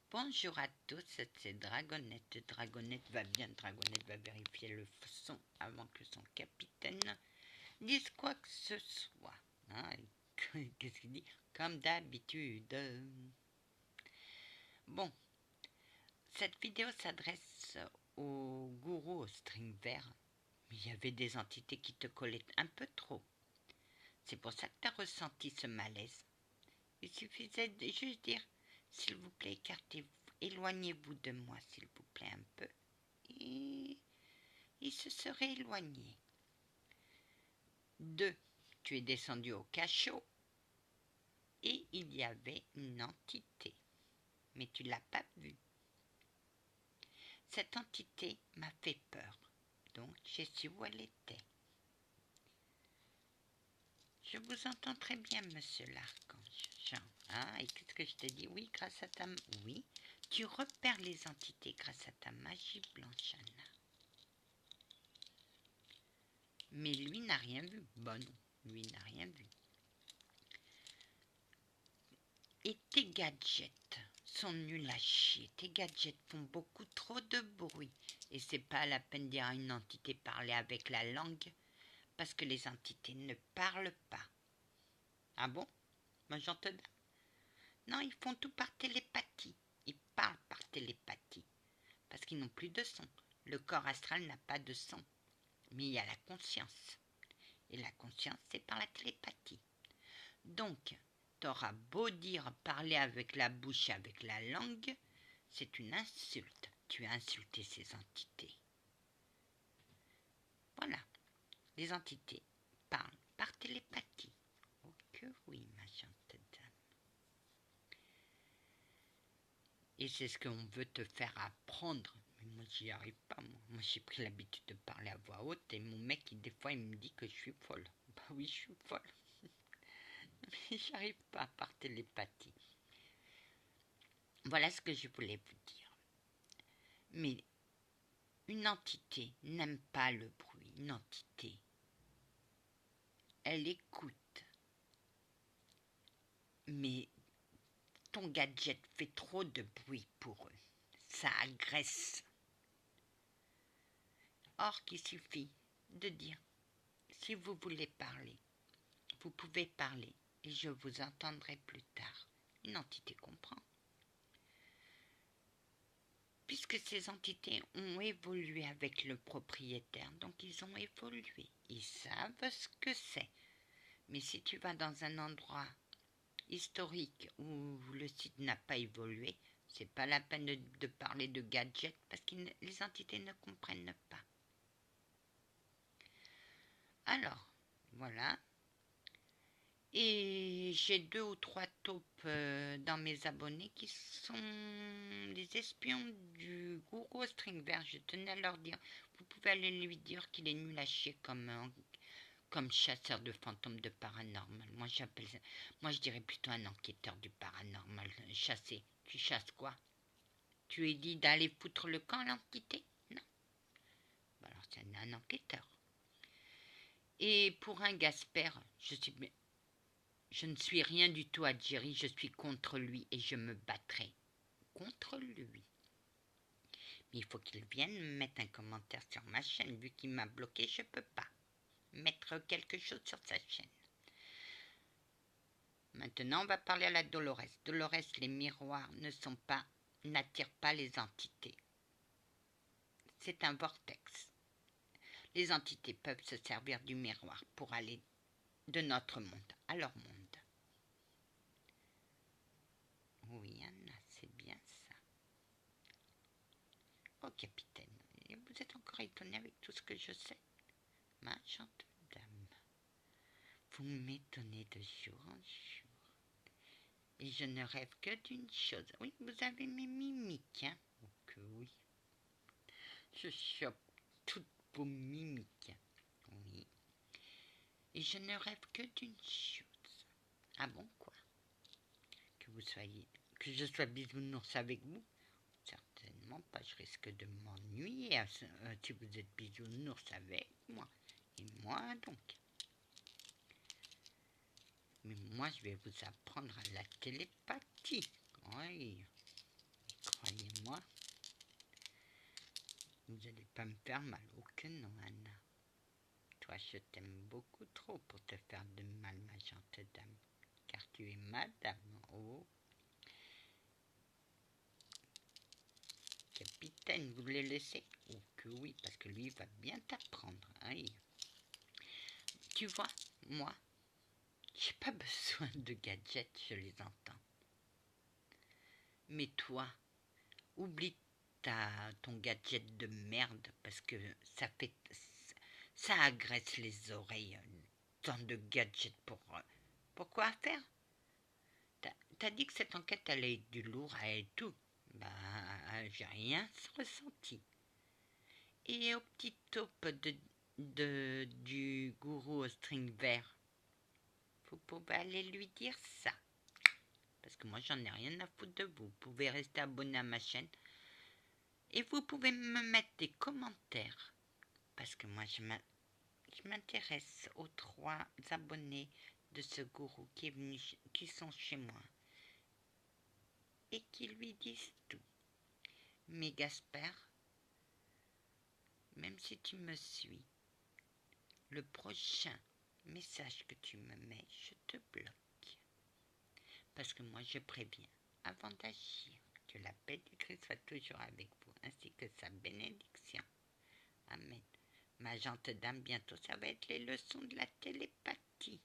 Bonjour à tous, c'est Dragonette. Dragonette va bien, Dragonette va vérifier le son avant que son capitaine dise quoi que ce soit. Hein, qu'est-ce qu'il dit? Comme d'habitude. Bon, cette vidéo s'adresse au gourou au string vert. Mais il y avait des entités qui te collaient un peu trop. C'est pour ça que tu as ressenti ce malaise. Il suffisait de juste dire, s'il vous plaît, écartez-vous, éloignez-vous de moi, s'il vous plaît, un peu. Et il se serait éloigné. 2. Tu es descendu au cachot et il y avait une entité. Mais tu ne l'as pas vue. Cette entité m'a fait peur. Donc j'ai su où elle était. Je vous entends très bien, monsieur l'archange Jean. Ah, et qu'est-ce que je te dis? Oui, grâce à ta... Oui, tu repères les entités grâce à ta magie blanche, Anna. Mais lui n'a rien vu. Bon, non, lui n'a rien vu. Et tes gadgets sont nuls à chier. Tes gadgets font beaucoup trop de bruit. Et c'est pas la peine de dire à une entité parler avec la langue, parce que les entités ne parlent pas. Ah bon? Moi j'en te donne. Non, ils font tout par télépathie. Ils parlent par télépathie. Parce qu'ils n'ont plus de son. Le corps astral n'a pas de son. Mais il y a la conscience. Et la conscience, c'est par la télépathie. Donc, t'auras beau dire parler avec la bouche, avec la langue, c'est une insulte. Tu as insulté ces entités. Voilà, les entités parlent par télépathie. Oh que oui, ma gentille dame. Et c'est ce qu'on veut te faire apprendre. Mais moi, j'y arrive pas, moi. Moi, j'ai pris l'habitude de parler à voix haute et mon mec, des fois, il me dit que je suis folle. Bah oui, je suis folle. Mais j'arrive pas par télépathie. Voilà ce que je voulais vous dire. Mais une entité n'aime pas le bruit. Une entité, elle écoute. Mais ton gadget fait trop de bruit pour eux. Ça agresse. Or qu'il suffit de dire, si vous voulez parler, vous pouvez parler et je vous entendrai plus tard. Une entité comprend. Puisque ces entités ont évolué avec le propriétaire, donc ils ont évolué. Ils savent ce que c'est. Mais si tu vas dans un endroit historique où le site n'a pas évolué, c'est pas la peine de parler de gadgets parce que les entités ne comprennent pas. Alors, voilà. Et j'ai 2 ou 3 taupes dans mes abonnés qui sont les espions du gourou au string vert. Je tenais à leur dire, vous pouvez aller lui dire qu'il est nul à chier comme chasseur de fantômes de paranormal. Moi je dirais plutôt un enquêteur du paranormal. Chasser. Tu chasses quoi? Tu lui dis d'aller foutre le camp à l'entité? Non. Bah alors c'est un enquêteur. Et pour un Gasper, je ne suis rien du tout à Jerry, je suis contre lui et je me battrai contre lui. Mais il faut qu'il vienne mettre un commentaire sur ma chaîne. Vu qu'il m'a bloqué, je ne peux pas mettre quelque chose sur sa chaîne. Maintenant, on va parler à la Dolores. Dolores, les miroirs n'attirent pas les entités. C'est un vortex. Les entités peuvent se servir du miroir pour aller de notre monde à leur monde. Oui, Anna, c'est bien ça. Oh, capitaine, vous êtes encore étonné avec tout ce que je sais? Ma gentille dame, vous m'étonnez de jour en jour. Et je ne rêve que d'une chose. Oui, vous avez mes mimiques, hein? Oh que oui. Je chope toutes vos mimiques. Oui. Et je ne rêve que d'une chose. Ah bon, quoi? Que je sois bisounours avec vous? Certainement pas, je risque de m'ennuyer si vous êtes bisounours avec moi. Et moi donc. Mais moi je vais vous apprendre à la télépathie. Oui. moi. Vous n'allez pas me faire mal. Oh que non, Anna. Toi, je t'aime beaucoup trop pour te faire de mal, ma gentille dame. Car tu es madame. Oh. Capitaine, vous le laissez? Oh que oui, parce que lui va bien t'apprendre. Aïe. Tu vois, moi, j'ai pas besoin de gadgets, je les entends. Mais toi, oublie ton gadget de merde parce que ça agresse les oreilles. Tant de gadgets pour quoi faire? T'as dit que cette enquête allait être du lourd et tout. Bah, j'ai rien ressenti. Et au petit taupe du gourou au string vert, vous pouvez aller lui dire ça. Parce que moi, j'en ai rien à foutre de vous. Vous pouvez rester abonné à ma chaîne. Et vous pouvez me mettre des commentaires. Parce que moi, je m'intéresse aux 3 abonnés de ce gourou qui sont chez moi. Et qui lui disent tout. Mais Gaspard, même si tu me suis, le prochain message que tu me mets, je te bloque. Parce que moi, je préviens, avant d'agir, que la paix du Christ soit toujours avec vous, ainsi que sa bénédiction. Amen. Ma gentille dame, bientôt, ça va être les leçons de la télépathie.